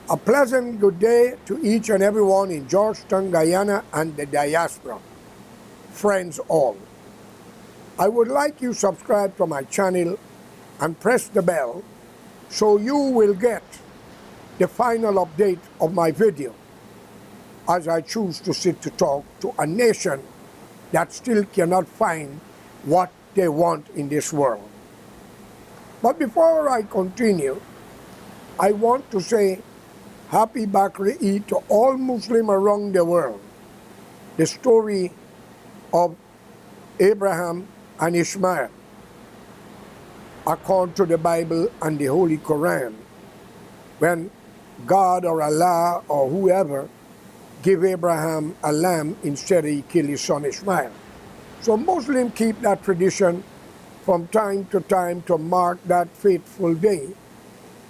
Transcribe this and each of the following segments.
A pleasant good day to each and everyone in Georgetown, Guyana, and the diaspora. Friends all, I would like you subscribe to my channel and press the bell so you will get the final update of my video as I choose to sit to talk to a nation that still cannot find what they want in this world. But before I continue, I want to say Happy Bakri Eid to all Muslims around the world. The story of Abraham and Ishmael, according to the Bible and the Holy Quran, when God or Allah or whoever give Abraham a lamb instead he killed his son Ishmael. So Muslims keep that tradition from time to time to mark that fateful day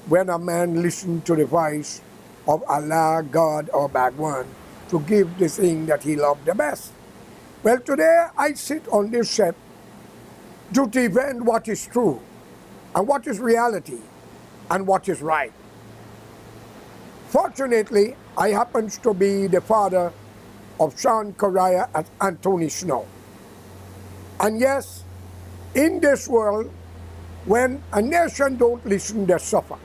when a man listened to the voice of Allah, God, or Bhagwan to give the thing that he loved the best. Well, today I sit on this set to defend what is true and what is reality and what is right. Fortunately, I happen to be the father of Sean Correa and Anthony Snow. And yes, in this world, when a nation don't listen, they suffer.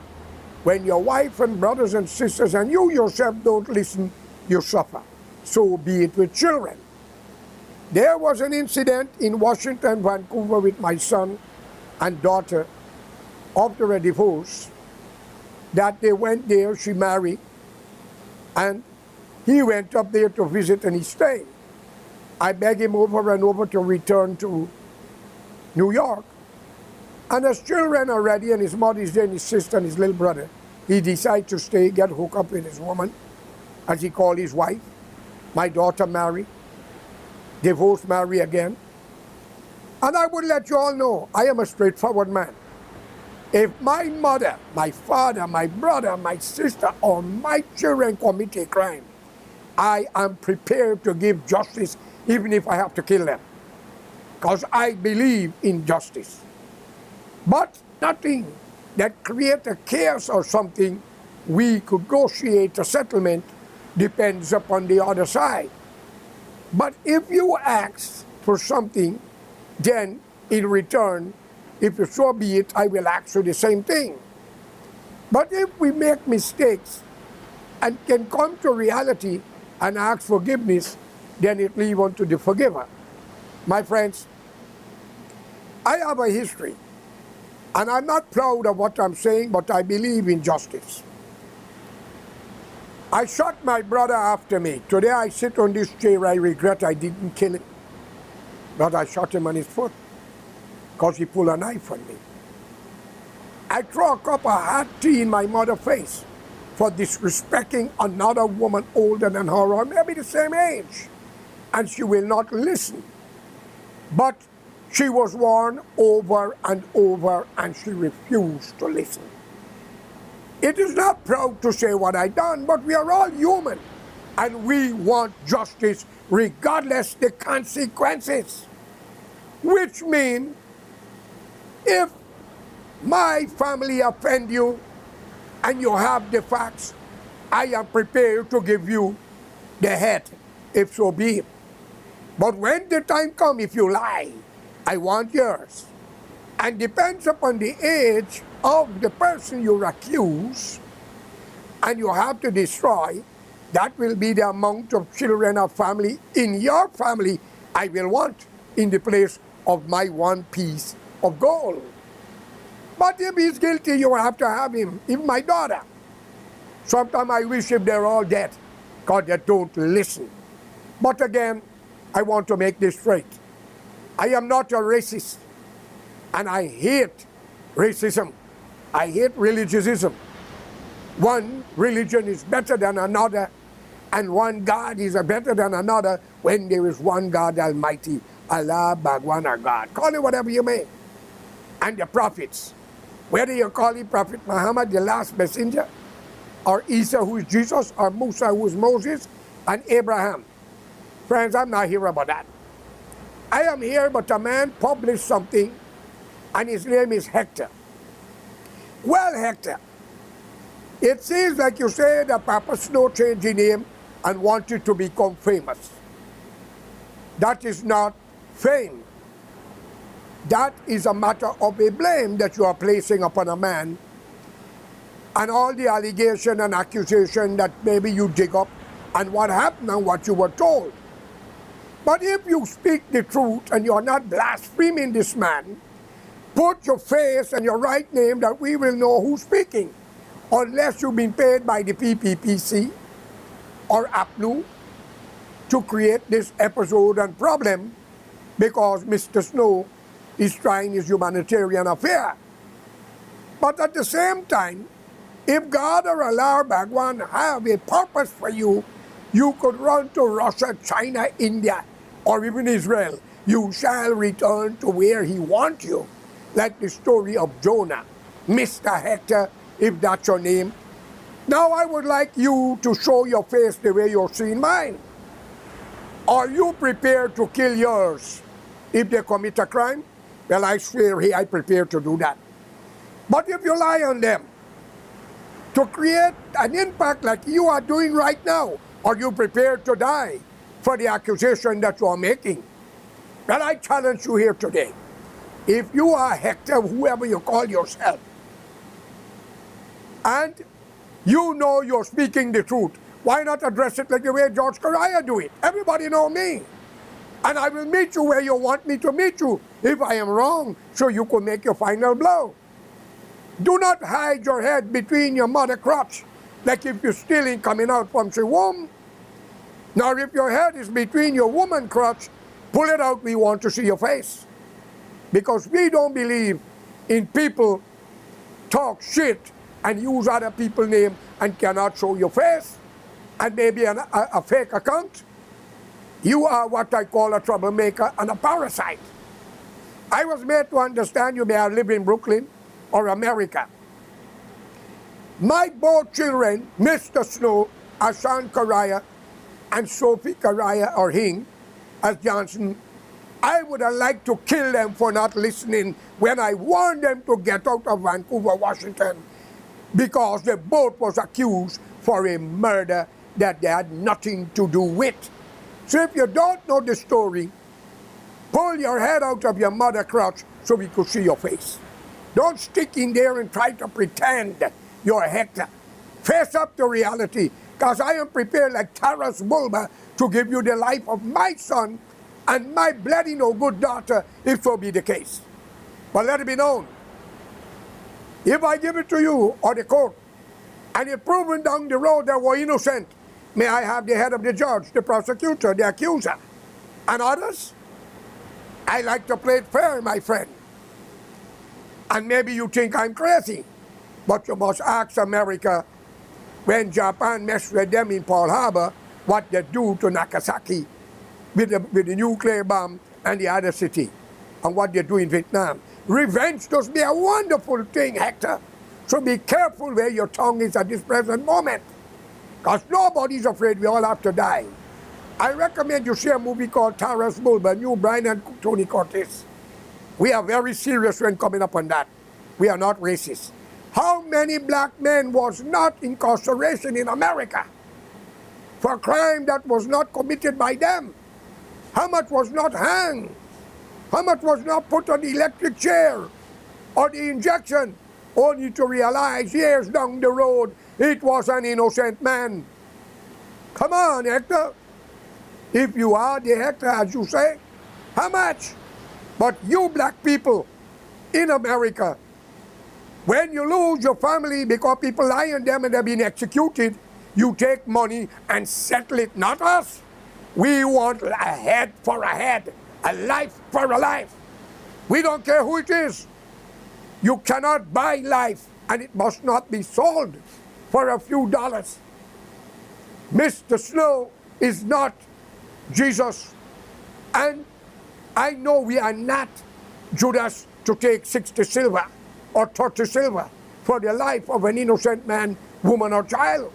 When your wife and brothers and sisters and you yourself don't listen, you suffer. So be it with children. There was an incident in Washington, Vancouver with my son and daughter after a divorce that they went there, she married, and he went up there to visit and he stayed. I begged him over and over to return to New York. And as children are ready and his mother is there and his sister and his little brother, he decided to stay, get hooked up with his woman, as he called his wife. My daughter married, divorced, marry again. And I would let you all know, I am a straightforward man. If my mother, my father, my brother, my sister, or my children commit a crime, I am prepared to give justice even if I have to kill them. Because I believe in justice. But nothing that creates a chaos or something, we could negotiate a settlement, depends upon the other side. But if you ask for something, then in return, if you so be it, I will ask for the same thing. But if we make mistakes and can come to reality and ask forgiveness, then it leaves on to the forgiver. My friends, I have a history. And I'm not proud of what I'm saying, but I believe in justice. I shot my brother after me. Today I sit on this chair, I regret I didn't kill him. But I shot him on his foot because he pulled a knife on me. I threw a cup of hot tea in my mother's face for disrespecting another woman older than her or maybe the same age. And she will not listen. But she was warned over and over and she refused to listen. It is not proud to say what I done, but we are all human and we want justice regardless the consequences. Which means if my family offend you and you have the facts, I am prepared to give you the head, if so be it. But when the time comes, if you lie, I want yours. And depends upon the age of the person you accuse and you have to destroy, that will be the amount of children or family in your family I will want in the place of my one piece of gold. But if he's guilty, you will have to have him. Even my daughter. Sometimes I wish if they're all dead, because they don't listen. But again, I want to make this straight. I am not a racist, and I hate racism. I hate religiosism. one religion is better than another, and one God is better than another, when there is one God Almighty, Allah, Bhagwan, or God. Call it whatever you may. And the prophets, whether you call it Prophet Muhammad, the last messenger, or Isa, who is Jesus, or Musa, who is Moses, and Abraham. Friends, I'm not here about that. I am here, but a man published something, and his name is Hector. Well, Hector, it seems like you say that Papa Snow changed his name and wanted to become famous. That is not fame. That is a matter of a blame that you are placing upon a man, and all the allegation and accusation that maybe you dig up and what happened and what you were told. But if you speak the truth and you are not blaspheming this man, put your face and your right name that we will know who's speaking, unless you've been paid by the PPPC or APNU to create this episode and problem, because Mr. Snow is trying his humanitarian affair. But at the same time, if God or Allah Bhagwan have a purpose for you, you could run to Russia, China, India, or even Israel. You shall return to where He wants you. Like the story of Jonah. Mr. Hector, if that's your name. Now I would like you to show your face the way you're seeing mine. Are you prepared to kill yours if they commit a crime? Well, I swear here I prepare to do that. But if you lie on them to create an impact like you are doing right now, are you prepared to die for the accusation that you are making? Well, I challenge you here today. If you are Hector, whoever you call yourself, and you know you're speaking the truth, why not address it like the way George Correa do it? Everybody know me. And I will meet you where you want me to meet you if I am wrong, so you can make your final blow. Do not hide your head between your mother crotch, like if you're stealing coming out from the womb. Now if your head is between your woman crotch, pull it out, we want to see your face. Because we don't believe in people talk shit and use other people's name and cannot show your face, and maybe a fake account. You are what I call a troublemaker and a parasite. I was made to understand you may have lived in Brooklyn or America. My both children, Mr. Snow, Ashan Correa, and Sophie Correa, or Hing, as Johnson, I would have liked to kill them for not listening when I warned them to get out of Vancouver, Washington, because they both was accused for a murder that they had nothing to do with. So if you don't know the story, pull your head out of your mother crotch so we could see your face. Don't stick in there and try to pretend you're Hector. Face up to reality, because I am prepared like Taras Bulba to give you the life of my son and my bloody no good daughter, if so be the case. But let it be known, if I give it to you or the court, and it's proven down the road that we're innocent, may I have the head of the judge, the prosecutor, the accuser, and others? I like to play it fair, my friend. And maybe you think I'm crazy, but you must ask America when Japan messed with them in Pearl Harbor, what they do to Nagasaki with the nuclear bomb and the other city, and what they do in Vietnam. Revenge does be a wonderful thing, Hector. So be careful where your tongue is at this present moment, because nobody's afraid we all have to die. I recommend you see a movie called Taras Bulba, New Brian and Tony Curtis. We are very serious when coming up on that. We are not racist. How many black men was not incarceration in America for a crime that was not committed by them? How much was not hanged? How much was not put on the electric chair or the injection, only to realize years down the road it was an innocent man? Come on, Hector. If you are the Hector, as you say, how much? But you black people in America, when you lose your family because people lie on them and they're being executed, you take money and settle it, not us. We want a head for a head, a life for a life. We don't care who it is. You cannot buy life, and it must not be sold. for a few dollars. Mr. Snow is not Jesus. And I know we are not Judas to take 60 silver or 30 silver for the life of an innocent man, woman, or child.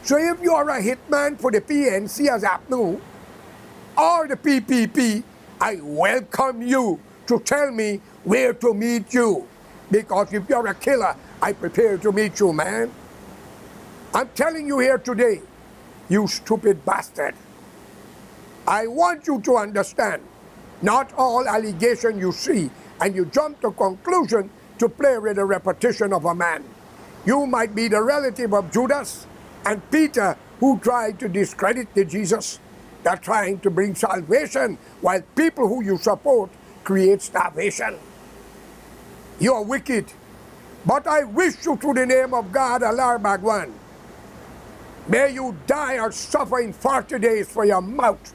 So if you are a hitman for the PNC as APNU or the PPP, I welcome you to tell me where to meet you. Because if you're a killer, I prepare to meet you, man. I'm telling you here today, you stupid bastard. I want you to understand, not all allegation you see and you jump to conclusion to play with the reputation of a man. You might be the relative of Judas and Peter, who tried to discredit the Jesus. They're trying to bring salvation while people who you support create starvation. You are wicked. But I wish you through the name of God, Allah Bhagwan, may you die or suffer in 40 days for your mouth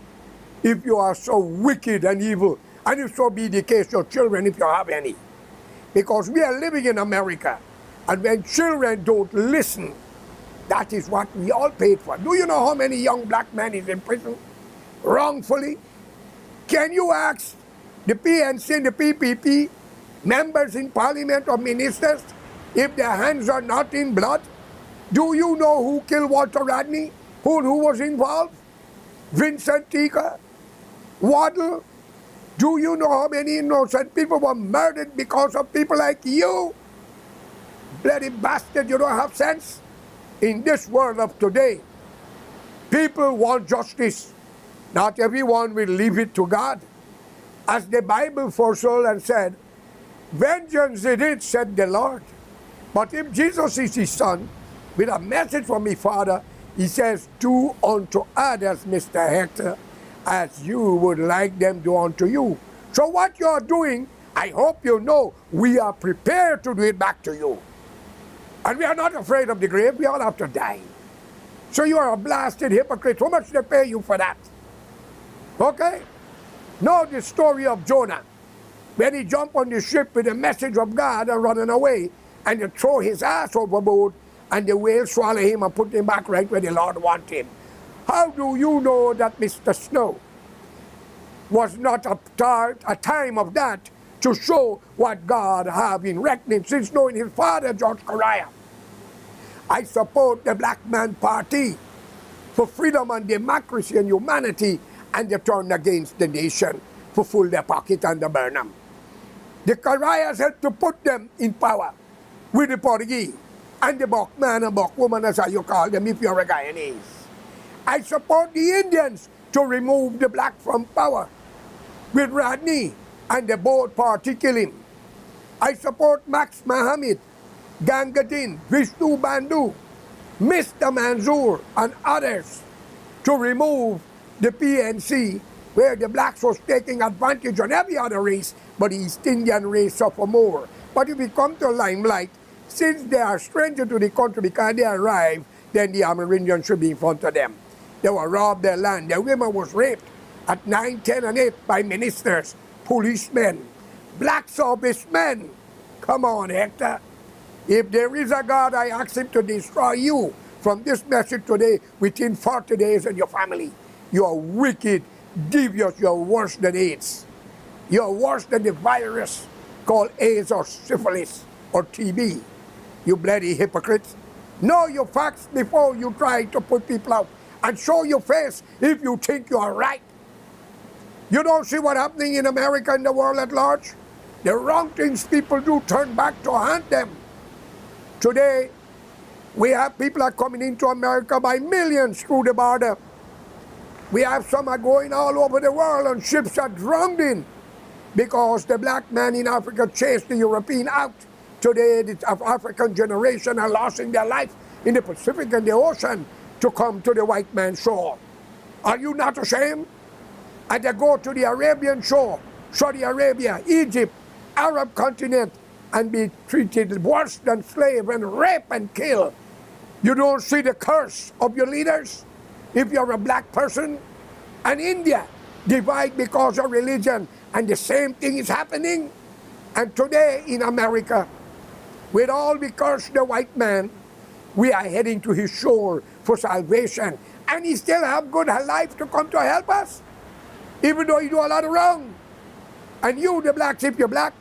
if you are so wicked and evil, and if so be the case, your children, if you have any. Because we are living in America, and when children don't listen, that is what we all paid for. Do you know how many young black men is in prison wrongfully? Can you ask the PNC and the PPP, members in parliament or ministers, if their hands are not in blood? Do you know who killed Walter Rodney? Who was involved? Vincent Tika? Waddle? Do you know how many innocent people were murdered because of people like you? Bloody bastard, you don't have sense? In this world of today, people want justice. Not everyone will leave it to God. As the Bible foretold and said, vengeance it is, said the Lord. But if Jesus is his son, with a message from his Father, he says, do unto others, Mr. Hector, as you would like them to do unto you. So what you're doing, I hope you know, we are prepared to do it back to you. And we are not afraid of the grave, we all have to die. So you are a blasted hypocrite. How much they pay you for that? Okay? Know the story of Jonah. When he jumped on the ship with the message of God and running away, and they throw his ass overboard, and the whale swallow him and put him back right where the Lord wanted him. How do you know that Mr. Snow was not a time of that to show what God have in reckoning, since knowing his father, George Correa? I support the Black Man Party for freedom and democracy and humanity, and they turn against the nation for full their pocket and the burn them. The Correas had to put them in power with the Portuguese and the Bok man and Bok woman, as you call them if you're a Guyanese. I support the Indians to remove the black from power with Rodney and the both party kill him. I support Max Mohammed, Gangadin, Vishnu Bandhu, Mr. Manzoor and others to remove the PNC, where the blacks was taking advantage on every other race, but the East Indian race suffer more. But if we come to limelight, since they are strangers to the country because they arrived, then the Amerindians should be in front of them. They were robbed their land. Their women was raped at 9, 10, and 8 by ministers, policemen, black servicemen. Come on, Hector. If there is a God, I ask him to destroy you from this message today within 40 days and your family. You are wicked, devious, you are worse than AIDS. You are worse than the virus called AIDS or syphilis or TB. You bloody hypocrites. Know your facts before you try to put people out, and show your face if you think you are right. You don't see what's happening in America and the world at large? The wrong things people do turn back to haunt them. Today, we have people are coming into America by millions through the border. We have some are going all over the world and ships are drowning because the black man in Africa chased the European out. Today, the African generation are losing their life in the Pacific and the ocean to come to the white man's shore. Are you not ashamed? And they go to the Arabian shore, Saudi Arabia, Egypt, Arab continent, and be treated worse than slave and rape and kill. You don't see the curse of your leaders if you're a black person? And India, divide because of religion, and the same thing is happening. And today in America, with all we curse the white man, We are heading to his shore for salvation. And he still have good life to come to help us, even though you do a lot of wrong. And you, the blacks, if you're black,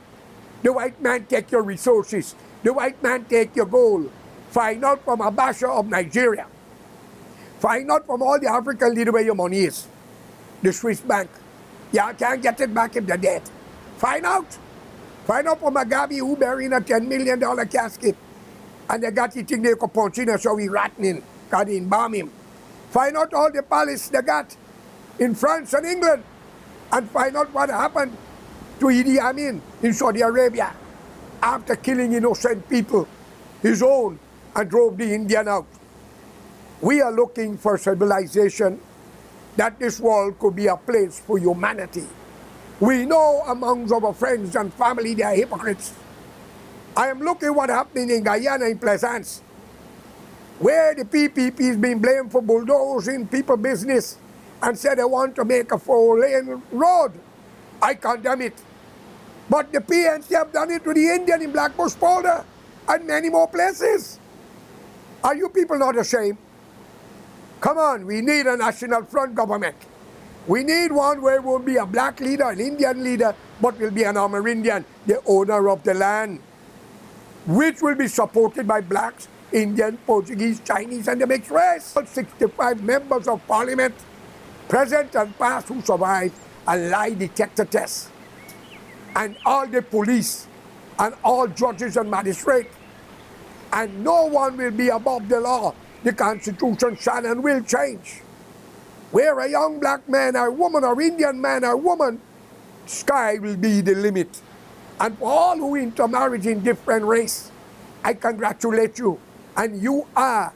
the white man take your resources. The white man take your gold. Find out from Abasha of Nigeria. Find out from all the African leaders where your money is. The Swiss bank. Y'all can't get it back if they're dead. Find out. Find out from Mugabe who buried in a $10 million casket. And they got it in there, could punch in, so he ratting, got in, bomb him. Find out all the palace they got in France and England. And find out what happened to Idi Amin in Saudi Arabia after killing innocent people, his own, and drove the Indian out. We are looking for civilization, that this world could be a place for humanity. We know amongst our friends and family they are hypocrites. I am looking what happening in Guyana, in Plaisance, where the PPP is being blamed for bulldozing people business and said they want to make a 4-lane road. I condemn it. But the PNC have done it to the Indian in Blackbush Polder and many more places. Are you people not ashamed? Come on, we need a national front government. We need one where it won't be a black leader, an Indian leader, but will be an Amerindian, the owner of the land, which will be supported by blacks, Indian, Portuguese, Chinese, and the mixed race. 65 members of parliament, present and past, who survived a lie detector test. And all the police, and all judges and magistrates. And no one will be above the law. The Constitution shall and will change. Where a young black man or woman or Indian man or woman, sky will be the limit. And for all who intermarry in different race, I congratulate you. And you are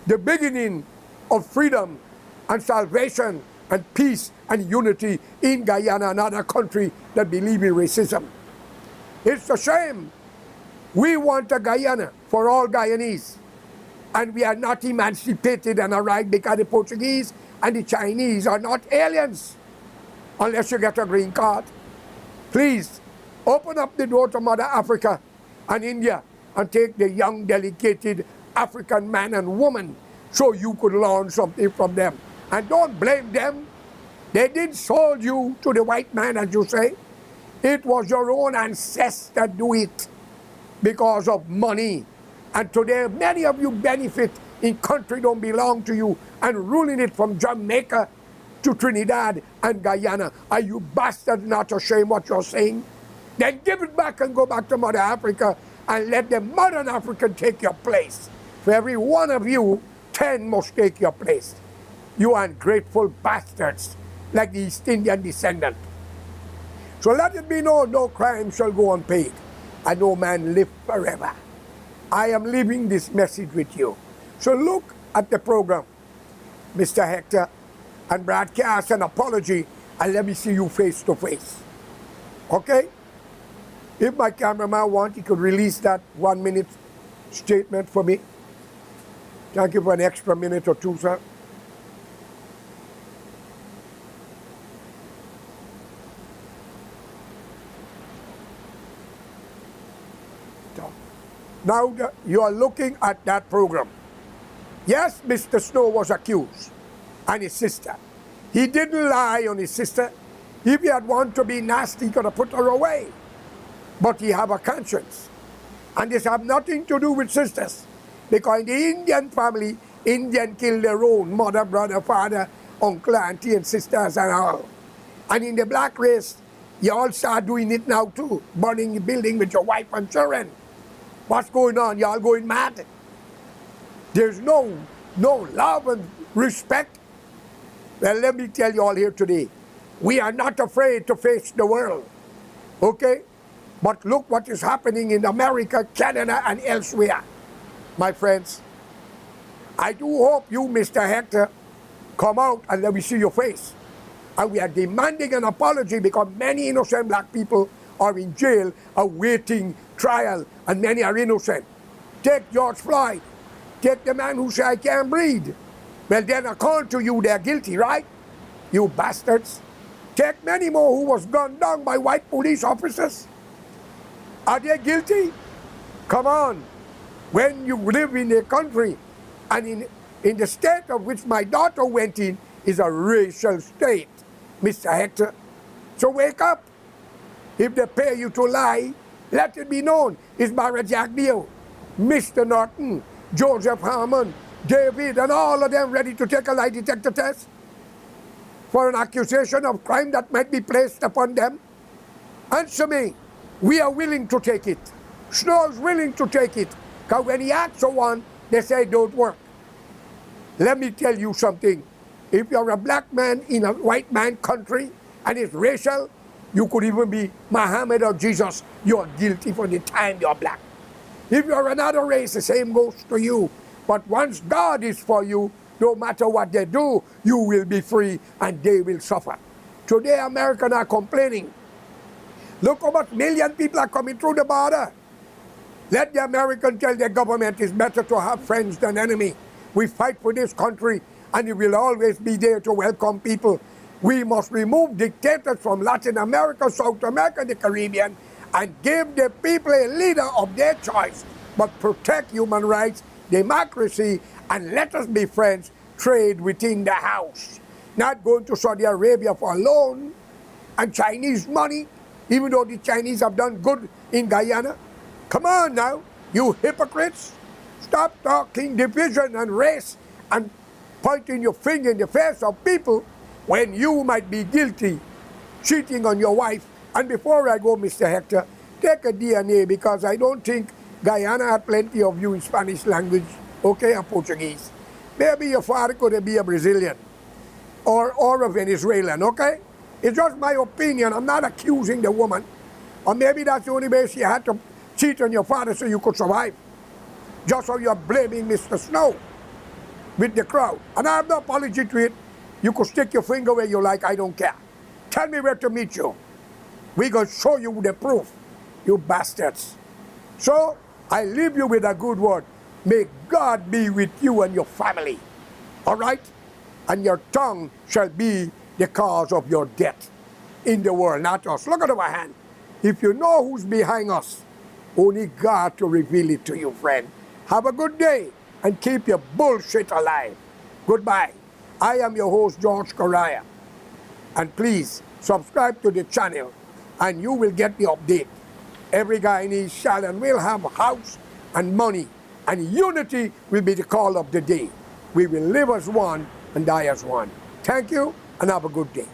the beginning of freedom and salvation and peace and unity in Guyana, another country that believe in racism. It's a shame. We want a Guyana for all Guyanese. And we are not emancipated and arrived because the Portuguese and the Chinese are not aliens unless you get a green card. Please, open up the door to Mother Africa and India and take the young, dedicated African man and woman so you could learn something from them. And don't blame them. They didn't sold you to the white man, as you say. It was your own ancestors do it because of money. And today, many of you benefit in country don't belong to you and ruling it from Jamaica to Trinidad and Guyana. Are you bastards not ashamed what you're saying? Then give it back and go back to Mother Africa and let the modern African take your place. For every one of you, 10 must take your place. You ungrateful bastards, like the East Indian descendant. So let it be known, no crime shall go unpaid, and no man live forever. I am leaving this message with you. So look at the program, Mr. Hector, and broadcast an apology, and let me see you face to face. Okay? If my cameraman wants, he could release that 1-minute statement for me. Thank you for an extra minute or two, sir. Now you are looking at that program. Yes, Mr. Snow was accused, and his sister. He didn't lie on his sister. If he had wanted to be nasty, he could have put her away. But he have a conscience. And this have nothing to do with sisters. Because in the Indian family, Indian kill their own mother, brother, father, uncle, auntie, and sisters and all. And in the black race, you all start doing it now too. Burning the building with your wife and children. What's going on? Y'all going mad? There's no love and respect. Well, let me tell you all here today. We are not afraid to face the world. Okay? But look what is happening in America, Canada, and elsewhere. My friends, I do hope you, Mr. Hector, come out and let me see your face. And we are demanding an apology because many innocent black people are in jail awaiting trial, and many are innocent. Take George Floyd. Take the man who said, I can't breathe. Well, then according to you, they're guilty, right? You bastards. Take many more who was gunned down by white police officers. Are they guilty? Come on. When you live in a country, and in the state of which my daughter went in, is a racial state, Mr. Hector. So wake up. If they pay you to lie, let it be known. It's Barra Jack Deal, Mr. Norton, Joseph Harmon, David, and all of them ready to take a lie detector test for an accusation of crime that might be placed upon them? Answer me. We are willing to take it. Snow is willing to take it. Because when he asks for one, they say it don't work. Let me tell you something. If you're a black man in a white man country and it's racial, you could even be Muhammad or Jesus. You're guilty for the time you're black. If you're another race, the same goes to you. But once God is for you, no matter what they do, you will be free and they will suffer. Today, Americans are complaining. Look how much million people are coming through the border. Let the Americans tell their government it's better to have friends than enemy. We fight for this country and it will always be there to welcome people. We must remove dictators from Latin America, South America, the Caribbean, and give the people a leader of their choice. But protect human rights, democracy, and let us be friends, trade within the house. Not going to Saudi Arabia for a loan and Chinese money, even though the Chinese have done good in Guyana. Come on now, you hypocrites. Stop talking division and race and pointing your finger in the face of people when you might be guilty cheating on your wife. And before I go, Mr. Hector, take a DNA, because I don't think Guyana had plenty of you in Spanish language, okay, and Portuguese. Maybe your father could be a Brazilian or a Venezuelan, okay? It's just my opinion. I'm not accusing the woman. Or maybe that's the only way she had to cheat on your father so you could survive. Just so you're blaming Mr. Snow with the crowd. And I have no apology to it. You could stick your finger where you like, I don't care. Tell me where to meet you. We're going to show you the proof, you bastards. So, I leave you with a good word. May God be with you and your family. All right? And your tongue shall be the cause of your death in the world, not us. Look at our hand. If you know who's behind us, only God to reveal it to you, friend. Have a good day and keep your bullshit alive. Goodbye. I am your host, George Correa. And please subscribe to the channel and you will get the update. Every Guyanese shall and will have a house and money, and unity will be the call of the day. We will live as one and die as one. Thank you and have a good day.